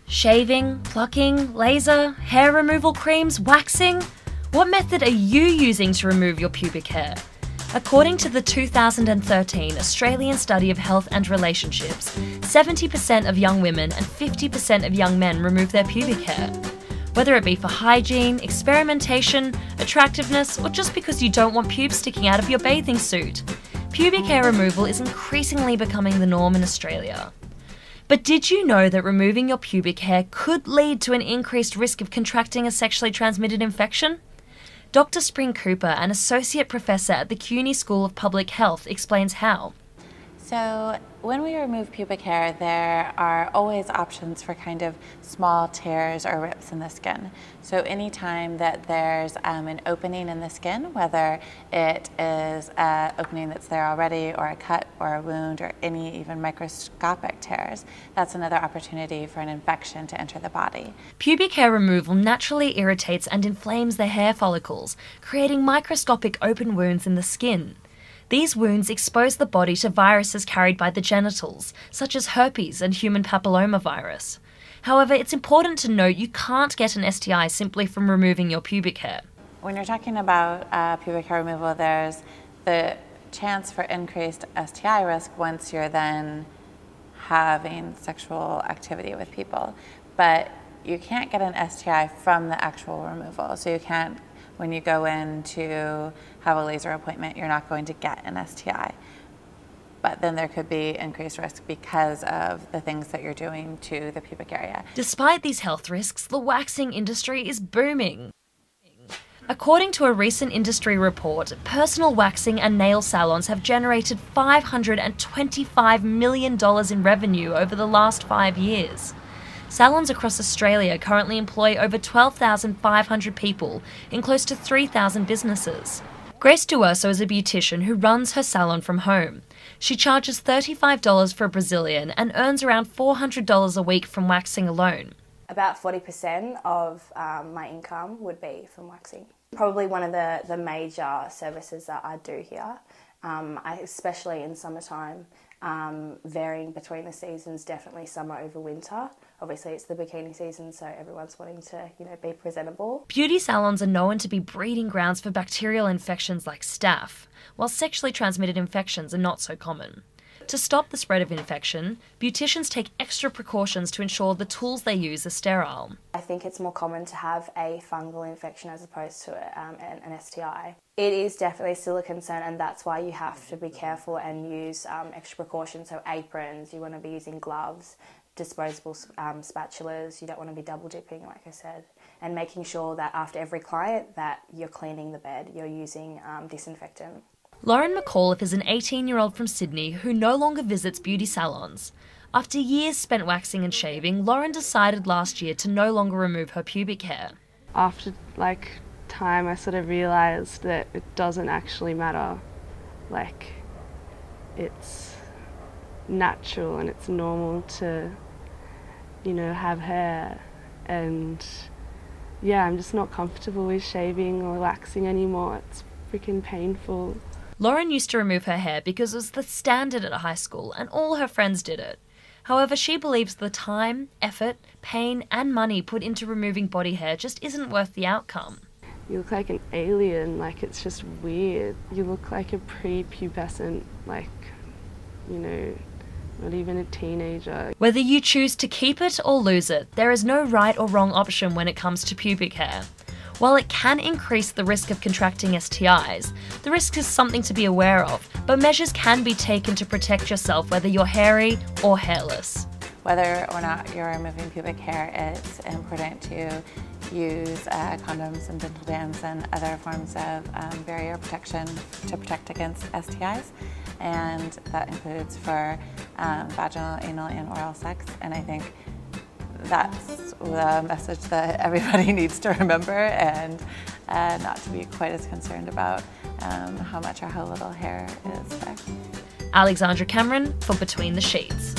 Shaving, plucking, laser, hair removal creams, waxing? What method are you using to remove your pubic hair? According to the 2013 Australian Study of Health and Relationships, 70% of young women and 50% of young men remove their pubic hair. Whether it be for hygiene, experimentation, attractiveness, or just because you don't want pubes sticking out of your bathing suit, pubic hair removal is increasingly becoming the norm in Australia. But did you know that removing your pubic hair could lead to an increased risk of contracting a sexually transmitted infection? Dr. Spring Cooper, an associate professor at the CUNY School of Public Health, explains how. So when we remove pubic hair, there are always options for kind of small tears or rips in the skin. So anytime that there's an opening in the skin, whether it is an opening that's there already or a cut or a wound or any even microscopic tears, that's another opportunity for an infection to enter the body. Pubic hair removal naturally irritates and inflames the hair follicles, creating microscopic open wounds in the skin. These wounds expose the body to viruses carried by the genitals, such as herpes and human papillomavirus. However, it's important to note you can't get an STI simply from removing your pubic hair. When you're talking about pubic hair removal, there's the chance for increased STI risk once you're then having sexual activity with people. But you can't get an STI from the actual removal. So you can't, when you go in to have a laser appointment, you're not going to get an STI. But then there could be increased risk because of the things that you're doing to the pubic area. Despite these health risks, the waxing industry is booming. According to a recent industry report, personal waxing and nail salons have generated $525 million in revenue over the last 5 years. Salons across Australia currently employ over 12,500 people in close to 3,000 businesses. Grace Duerso is a beautician who runs her salon from home. She charges $35 for a Brazilian and earns around $400 a week from waxing alone. About 40% of my income would be from waxing. Probably one of the major services that I do here, especially in summertime, varying between the seasons, definitely summer over winter. Obviously it's the bikini season, so everyone's wanting to, be presentable. Beauty salons are known to be breeding grounds for bacterial infections like staph, while sexually transmitted infections are not so common. To stop the spread of infection, beauticians take extra precautions to ensure the tools they use are sterile. I think it's more common to have a fungal infection as opposed to an STI. It is definitely still a concern, and that's why you have to be careful and use extra precautions. So aprons, you want to be using gloves, disposable spatulas, you don't want to be double dipping, like I said, and making sure that after every client that you're cleaning the bed, you're using disinfectant. Lauren McAuliffe is an 18-year-old from Sydney who no longer visits beauty salons. After years spent waxing and shaving, Lauren decided last year to no longer remove her pubic hair. After time, I sort of realised that it doesn't actually matter. It's natural and it's normal to, have hair, and yeah, I'm just not comfortable with shaving or waxing anymore. It's freaking painful. Lauren used to remove her hair because it was the standard at high school and all her friends did it. However, she believes the time, effort, pain and money put into removing body hair just isn't worth the outcome. You look like an alien, it's just weird. You look like a prepubescent, not even a teenager. Whether you choose to keep it or lose it, there is no right or wrong option when it comes to pubic hair. While it can increase the risk of contracting STIs, the risk is something to be aware of, but measures can be taken to protect yourself whether you're hairy or hairless. Whether or not you're removing pubic hair, it's important to use condoms and dental dams and other forms of barrier protection to protect against STIs, and that includes for vaginal, anal, and oral sex. And I think that's the message that everybody needs to remember, and not to be quite as concerned about how much or how little hair is there. Alexandra Cameron for Between the Sheets.